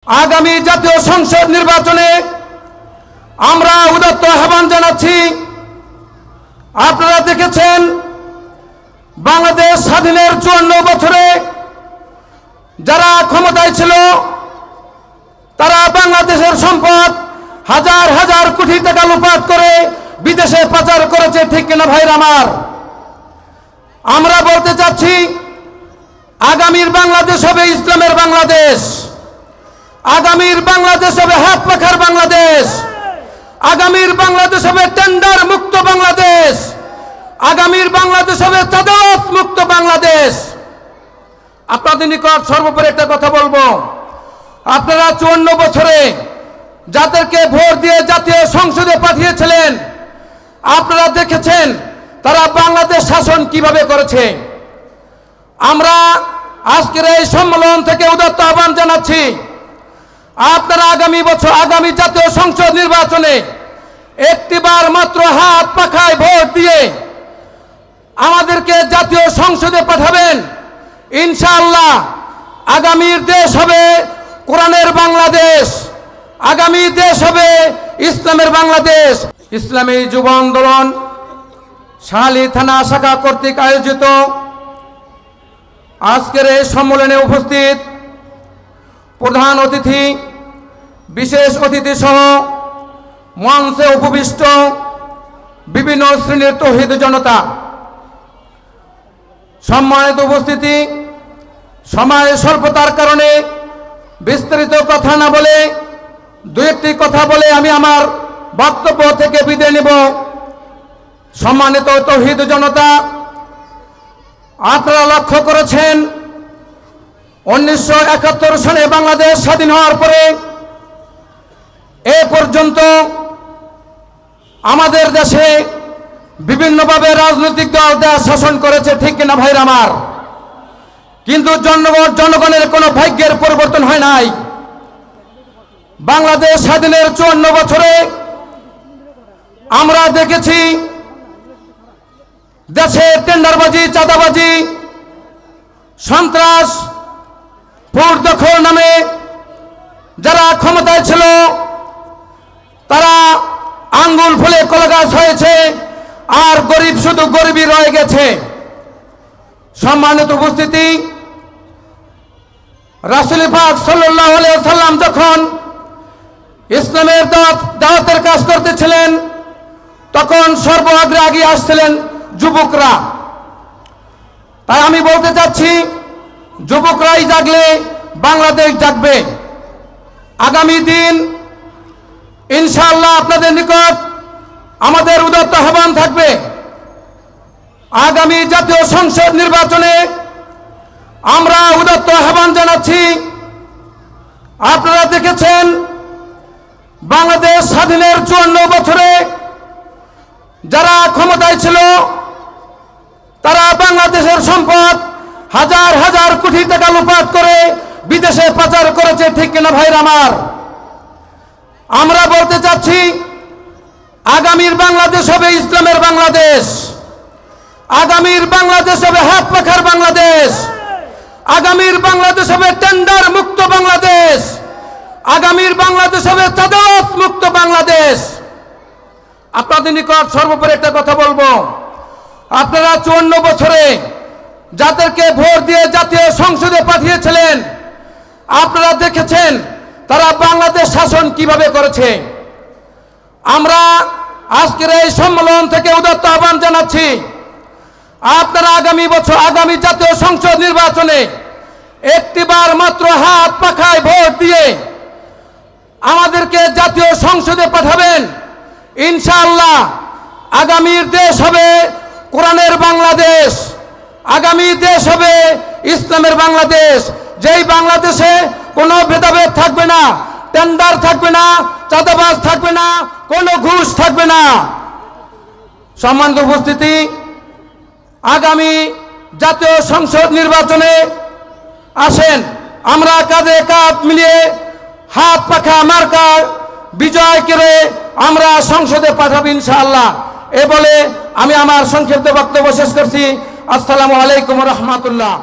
আগামী জাতীয় সংসদ নির্বাচনে আমরা উদাত্ত আহ্বান জানাচ্ছি। আপনারা দেখেছেন বাংলাদেশ স্বাধীনের 54 বছরে যারা ক্ষমতায় ছিল তারা বাংলাদেশের সম্পদ হাজার হাজার কোটি টাকা লুপাট করে বিদেশে পাচার করেছে, ঠিক কিনা ভাইরা আমার? আমরা বলতে চাচ্ছি আগামীর বাংলাদেশ হবে ইসলামের বাংলাদেশ, আগামীর বাংলাদেশ হবে হাত পাখার বাংলাদেশ, আগামীর বাংলাদেশ হবে টেন্ডার মুক্ত বাংলাদেশ, আগামীর বাংলাদেশ হবে চাঁদাবাজ মুক্ত বাংলাদেশ। আপনাদের নিকট সর্বোপরি একটা কথা বলবো, আপনারা 54 বছরে যাদেরকে ভোট দিয়ে জাতীয় সংসদে পাঠিয়েছিলেন আপনারা দেখেছেন তারা বাংলাদেশ শাসন কিভাবে করেছে। আমরা আজকের এই সম্মেলন থেকে উদাত্ত আহ্বান জানাচ্ছি, আপনারা আগামী জাতীয় সংসদ নির্বাচনে একটিবার মাত্র হাত পাখায় ভোট দিয়ে আমাদেরকে জাতীয় সংসদে পাঠাবেন। ইনশাআল্লাহ আগামীর দেশ হবে কোরআনের বাংলাদেশ, আগামী দেশ হবে ইসলামের বাংলাদেশ। ইসলামী যুব আন্দোলন শাহালী থানা শাখা কর্তৃক আয়োজিত আজকের এই সম্মেলনে উপস্থিত প্রধান অতিথি, বিশেষ অতিথি সহ মঞ্চে উপবিষ্ট বিভিন্ন শ্রেণীর তৌহিদ জনতা, সম্মানিত উপস্থিতি, সময়ের স্বল্পতার কারণে বিস্তারিত কথা না বলে দু একটি কথা বলে আমি আমার বক্তব্য থেকে বিদায় নেব। সম্মানিত তৌহিদ জনতা, আপনারা লক্ষ্য করেছেন 1971 সালে বাংলাদেশ স্বাধীন হওয়ার পরে এ পর্যন্ত আমাদের দেশে বিভিন্নভাবে রাজনৈতিক দল দেশ শাসন করেছে, ঠিক কিনা ভাইরা আমার? কিন্তু জনগণের কোনো ভাগ্যের পরিবর্তন হয় নাই। বাংলাদেশ স্বাধীনের 54 বছরে আমরা দেখেছি দেশে টেন্ডারবাজি, চাঁদাবাজি, সন্ত্রাস, ভোট দখল নামে যারা ক্ষমতায় ছিল তারা আঙ্গুল ফুলে কলাগাছ হয়েছে, আর গরিব শুধু গরিবই রয়ে গেছে। সম্মানিত উপস্থিতি, রাসূল পাক সাল্লাল্লাহু আলাইহি ওয়াসাল্লাম যখন ইসলামের দাওয়াতের কাজ করতেছিলেন তখন সর্বাগ্রে এগিয়ে আসছিলেন যুবকরা। তাই আমি বলতে চাচ্ছি যুবকরাই জাগলে বাংলাদেশ জাগবে। আগামী দিন ইনশাআল্লাহ আপনাদের নিকট আমাদের উদাত্ত আহ্বান থাকবে। আগামী জাতীয় সংসদ নির্বাচনে আমরা উদাত্ত আহ্বান জানাচ্ছি। আপনারা দেখেছেন বাংলাদেশ স্বাধীনের 54 বছরে যারা ক্ষমতায় ছিল তারা বাংলাদেশের সম্পদ হাজার হাজার কোটি টাকা লুপাট করে বিদেশে পাচার করেছে, ঠিক কিনা ভাইরা আমার? আমরা বলতে চাচ্ছি আগামীর বাংলাদেশ হবে ইসলামের বাংলাদেশ, আগামীর বাংলাদেশ হবে হাত পাখার বাংলাদেশ, আগামীর বাংলাদেশ হবে টেন্ডার মুক্ত বাংলাদেশ, আগামীর বাংলাদেশ হবে চাঁদাবাজ মুক্ত বাংলাদেশ। আপনাদের নিকট সর্বোপরি একটা কথা বলবো, আপনারা 54 বছরে যাদেরকে ভোট দিয়ে জাতীয় সংসদে পাঠিয়েছিলেন আপনারা দেখেছেন তারা বাংলাদেশ শাসন কিভাবে করেছে। আমরা আজকের এই সম্মেলন থেকে উদাত্ত আহ্বান জানাচ্ছি, আপনারা আগামী জাতীয় সংসদ নির্বাচনে একটিবার মাত্র হাত পাখায় ভোট দিয়ে আমাদেরকে জাতীয় সংসদে পাঠাবেন। ইনশাআল্লাহ আগামীর দেশ হবে কোরআনের বাংলাদেশ, আগামী দেশ হবে ইসলামের বাংলাদেশ, যেই বাংলাদেশে কোনো ভেদাভেদ থাকবে না, টেন্ডার থাকবে না, চাঁদাবাজ থাকবে না, কোনো ঘুষ থাকবে না। সম্মানিত উপস্থিতি, আগামী জাতীয় সংসদ নির্বাচনে আসেন আমরা কাঁধে কাঁধ মিলিয়ে হাত পাখা মার্কা বিজয় করে আমরা সংসদে পাঠাবো ইনশাআল্লাহ। এ বলে আমি আমার সংক্ষিপ্ত বক্তব্য শেষ করছি। আসসালামু আলাইকুম ওয়া রাহমাতুল্লাহ।